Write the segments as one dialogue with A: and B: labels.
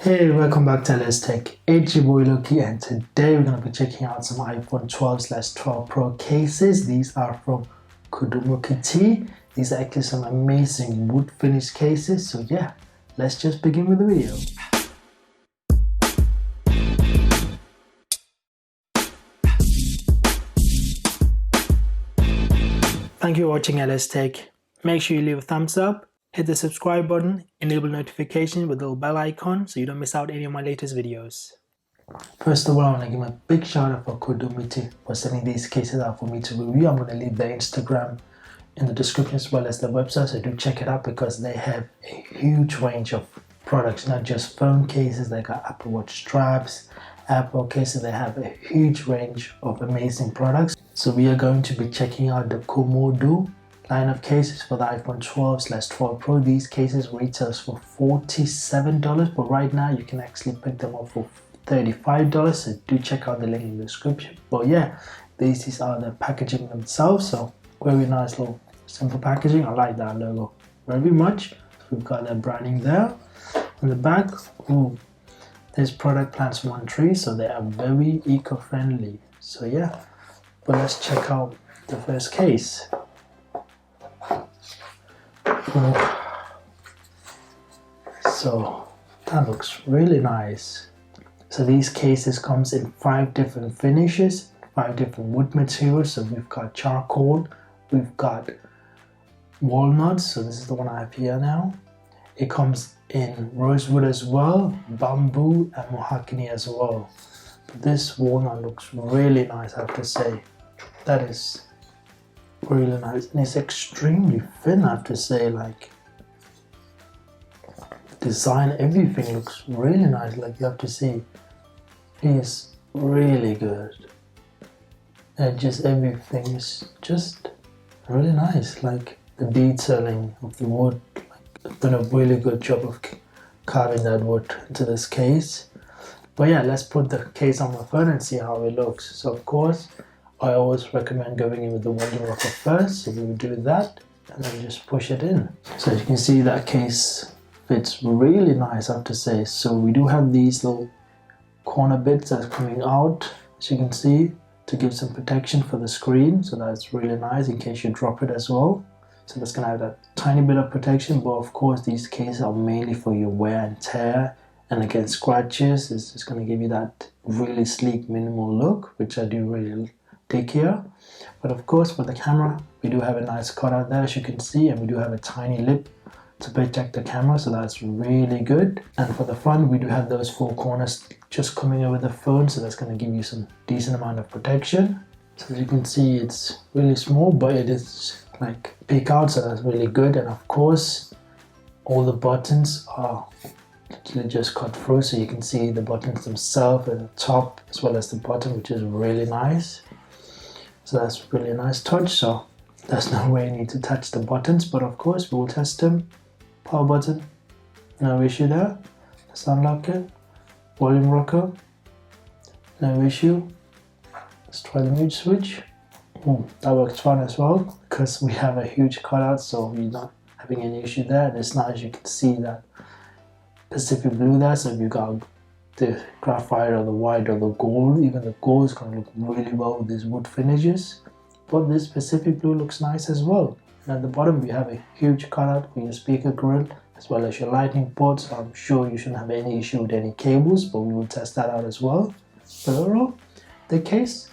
A: Hey, welcome back to Let's Tech. It's your boy Loki, and today we're going to be checking out some iPhone 12/12 Pro cases. These are from Komodoty. These are actually some amazing wood finish cases. So yeah, let's just begin with the video. Thank you for watching Let's Tech. Make sure you leave a thumbs up, hit the subscribe button, enable notification with the little bell icon so you don't miss out any of my latest videos. First of all, I want to give a big shout out for Komodoty for sending these cases out for me to review. I'm going to leave their Instagram in the description as well as their website, so do check it out because they have a huge range of products, not just phone cases. They got Apple Watch straps, Apple cases. They have a huge range of amazing products. So we are going to be checking out the Komodo line of cases for the iPhone 12/12 Pro. These cases retails for $47, but right now you can actually pick them up for $35, so do check out the link in the description. But yeah, these are the packaging themselves, so very nice little simple packaging. I like that logo very much. We've got the branding there on the back. Ooh, this product plants 1 tree, so they are very eco-friendly. So yeah, but let's check out the first case. Ooh. So that looks really nice. So these cases comes in 5 different finishes, 5 different wood materials. So we've got charcoal, we've got walnuts, so this is the one I have here now. It comes in rosewood as well, bamboo and mahogany as well. But this walnut looks really nice, I have to say. That is really nice, and it's extremely thin, I have to say. Like, the design, everything looks really nice. Like, you have to see, is really good, and just everything is just really nice. Like the detailing of the wood, like, I've done a really good job of carving that wood into this case. But yeah, let's put the case on my phone and see how it looks. So of course, I always recommend going in with the volume rocker first, so we will do that and then just push it in. So as you can see, that case fits really nice, I have to say. So we do have these little corner bits that's coming out, as you can see, to give some protection for the screen. So that's really nice in case you drop it as well. So that's gonna have that tiny bit of protection, but of course these cases are mainly for your wear and tear and against scratches. It's just gonna give you that really sleek minimal look, which I do really take here. But of course for the camera, we do have a nice cutout there, as you can see, and we do have a tiny lip to protect the camera, so that's really good. And for the front, we do have those 4 corners just coming over the phone, so that's going to give you some decent amount of protection. So as you can see, it's really small, but it is like peek out, so that's really good. And of course, all the buttons are actually just cut through, so you can see the buttons themselves at the top as well as the bottom, which is really nice. So that's really a nice touch. So there's no way you need to touch the buttons, but of course we will test them. Power button, no issue there. Let's unlock it. Volume rocker, no issue. Let's try the mute switch. That works fine as well because we have a huge cutout, so we're not having any issue there. And it's nice, you can see that Pacific blue there. So if you got the graphite or the white or the gold, even the gold is going to look really well with these wood finishes. But this Pacific blue looks nice as well. And at the bottom we have a huge cutout for your speaker grill as well as your lightning port, so I'm sure you shouldn't have any issue with any cables, but we will test that out as well. But overall, the case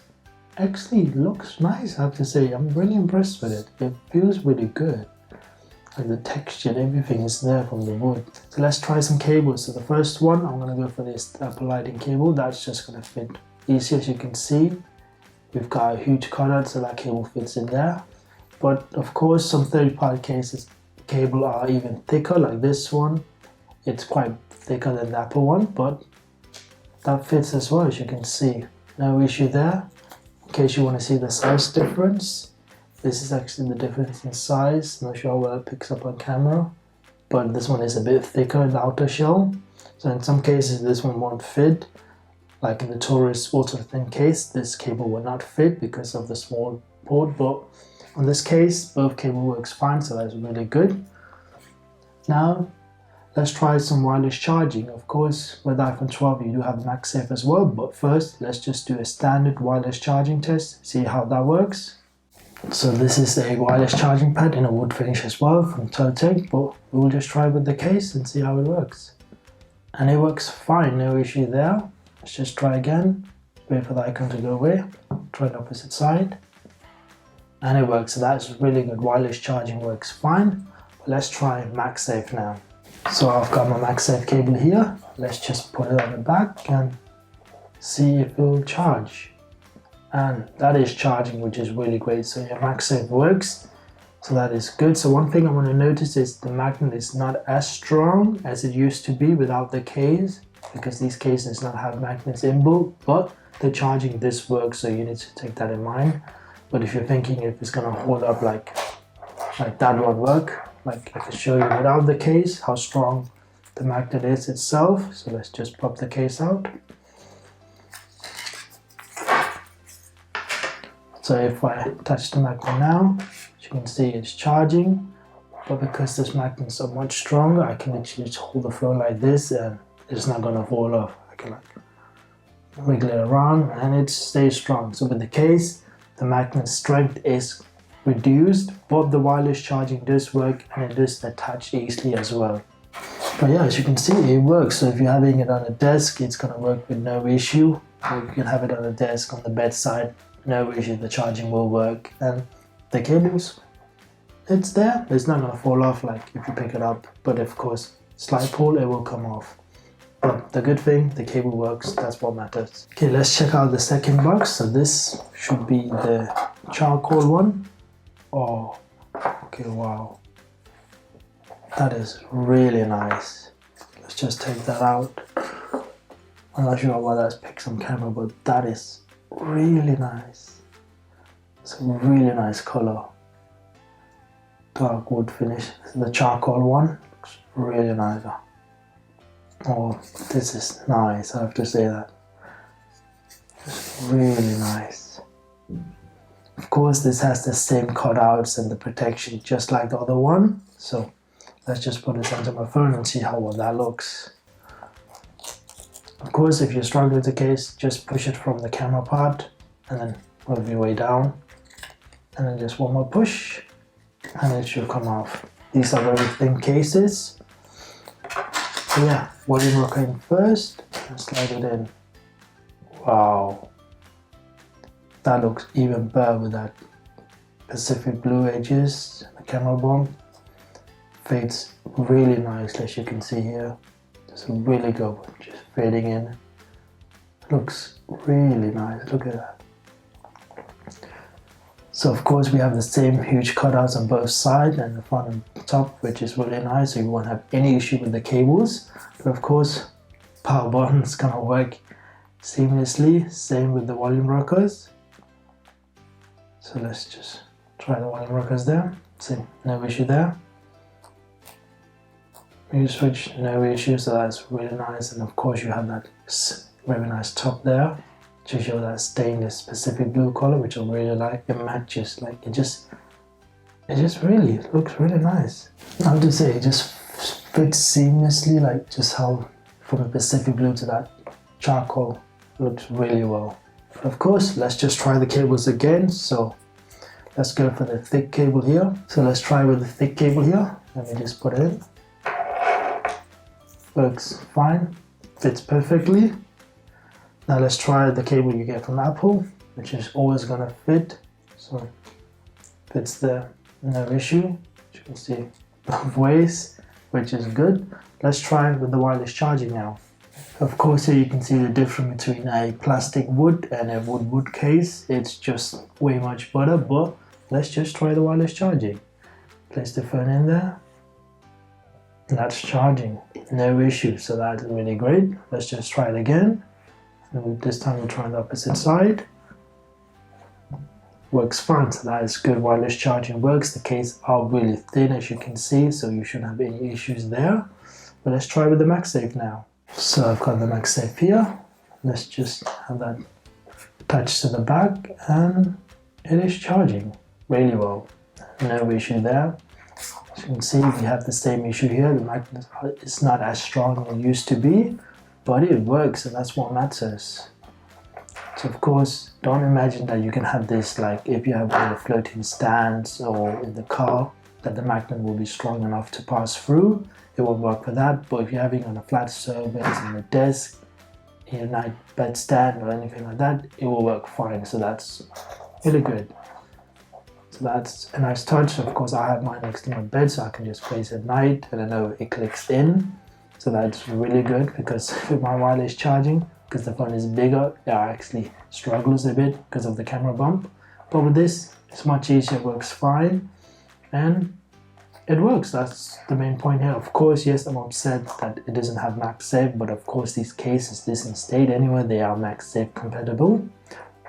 A: actually looks nice, I have to say. I'm really impressed with it. It feels really good. Like the texture and everything is there from the wood. So let's try some cables. So the first one, I'm going to go for this Apple lighting cable. That's just going to fit easy, as you can see. We've got a huge cutout, so that cable fits in there. But of course, some third-party cases cable are even thicker, like this one. It's quite thicker than the Apple one, but that fits as well, as you can see. No issue there. In case you want to see the size difference, this is actually the difference in size. Not sure whether it picks up on camera, but this one is a bit thicker in the outer shell. So in some cases, this one won't fit. Like in the Taurus ultra thin case, this cable will not fit because of the small port, but on this case, both cable works fine, so that's really good. Now, let's try some wireless charging. Of course, with iPhone 12 you do have MagSafe as well, but first let's just do a standard wireless charging test, see how that works. So this is a wireless charging pad in a wood finish as well from Totec, but we'll just try with the case and see how it works. And it works fine, no issue there. Let's just try again, wait for the icon to go away, try the opposite side. And it works, so that's really good. Wireless charging works fine. But let's try MagSafe now. So I've got my MagSafe cable here. Let's just put it on the back and see if it will charge. And that is charging, which is really great. So your MagSafe works, so that is good. So one thing I want to notice is the magnet is not as strong as it used to be without the case, because these cases not have magnets inbuilt, but the charging this works, so you need to take that in mind. But if you're thinking if it's gonna hold up like that won't work, like I can show you without the case how strong the magnet is itself. So let's just pop the case out. So if I touch the magnet now, as you can see it's charging, but because this magnet is so much stronger, I can literally just hold the phone like this and it's not gonna fall off. I can like wiggle it around and it stays strong. So with the case, the magnet strength is reduced, but the wireless charging does work and it does attach easily as well. But yeah, as you can see, it works. So if you're having it on a desk, it's gonna work with no issue. Or you can have it on a desk on the bedside, no issue, the charging will work. And the cables, it's there, it's not gonna fall off like if you pick it up, but of course, slight pull, it will come off. But the good thing, the cable works, that's what matters. Okay, let's check out the second box. So this should be the charcoal one. Oh, okay, wow. That is really nice. Let's just take that out. I'm not sure why that's picked on camera, but that is really nice. It's a really nice color. Dark wood finish. This is the charcoal one. Looks really nice. Oh, this is nice, I have to say that. It's really nice. Of course, this has the same cutouts and the protection just like the other one. So let's just put this onto my phone and see how well that looks. Of course, if you're struggling with the case, just push it from the camera part and then move your way down. And then just one more push and it should come off. These are very thin cases. So yeah, volume rocker in first and slide it in. Wow. That looks even better with that Pacific blue edges. The camera bump fades really nicely, as you can see here. Just really good, just fading in. Looks really nice, look at that. So of course we have the same huge cutouts on both sides and the front and top, which is really nice, so you won't have any issue with the cables. But of course, power button is gonna work seamlessly, same with the volume rockers. So let's just try the volume rockers there. See, no issue there. Mute switch, no issue, so that's really nice. And of course you have that very nice top there to show that stainless Pacific blue color, which I really like. It matches, like it just really looks really nice. I have to say, it just fits seamlessly, like just how from the Pacific blue to that charcoal looks really well. But of course, let's just try the cables again. So let's go for the thick cable here. So let's try with the thick cable here. Let me just put it in. Works fine, fits perfectly. Now let's try the cable you get from Apple, which is always gonna fit. So fits there, no issue. As you can see both ways, which is good. Let's try with the wireless charging now. Of course, here you can see the difference between a plastic wood and a wood case. It's just way much better, but let's just try the wireless charging. Place the phone in there. That's charging, no issue, so that's really great. Let's just try it again. And this time we'll try the opposite side. Works fine, so that is good. Wireless charging works. The cases are really thin, as you can see, so you shouldn't have any issues there. But let's try with the MagSafe now. So I've got the MagSafe here. Let's just have that attached to the back, and it is charging really well. No issue there. As you can see, we have the same issue here. The magnet is not as strong as it used to be, but it works, and that's what matters. So of course, don't imagine that you can have this like if you have a floating stands or in the car, that the magnet will be strong enough to pass through. It won't work for that. But if you're having on a flat surface, in the desk, in your night bed stand or anything like that, it will work fine. So that's really good. So that's a nice touch. Of course, I have mine next to my bed, so I can just place it at night and I know it clicks in. So that's really good, because with my wireless charging, because the phone is bigger, it actually struggles a bit because of the camera bump. But with this, it's much easier, it works fine, and it works. That's the main point here. Of course, yes, I'm upset that it doesn't have MagSafe, but of course these cases, this in state anyway, they are MagSafe compatible.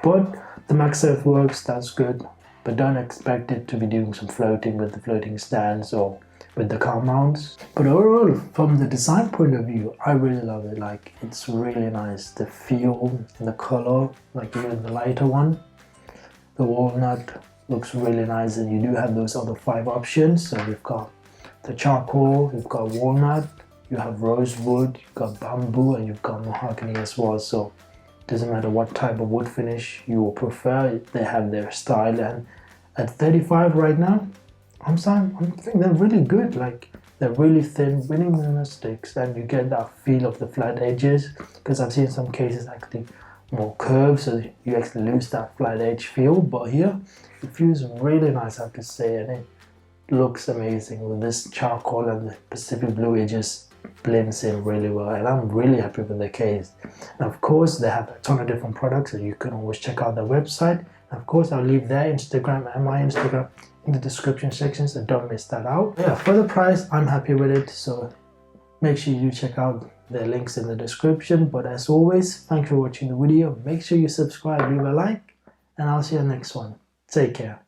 A: But the MagSafe works, that's good. But don't expect it to be doing some floating with the floating stands or with the car mounts. But overall, from the design point of view, I really love it. Like, it's really nice. The feel and the color, like even the lighter one. The walnut looks really nice, and you do have those other 5 options. So we've got the charcoal, we've got walnut, you have rosewood, you've got bamboo, and you've got mahogany as well. So it doesn't matter what type of wood finish you will prefer, they have their style. And at 35 right now, I think they're really good. Like, they're really thin, really minimal sticks, and you get that feel of the flat edges, because I've seen some cases actually more curved, so you actually lose that flat edge feel. But here, it feels really nice, I have to say, and it looks amazing with this charcoal, and the Pacific blue, it just blends in really well, and I'm really happy with the case. And of course, they have a ton of different products, so you can always check out their website. And of course, I'll leave their Instagram and my Instagram in the description section, so don't miss that out. Yeah, for the price, I'm happy with it, so make sure you check out the links in the description. But as always, thanks for watching the video. Make sure you subscribe, leave a like, and I'll see you in the next one. Take care.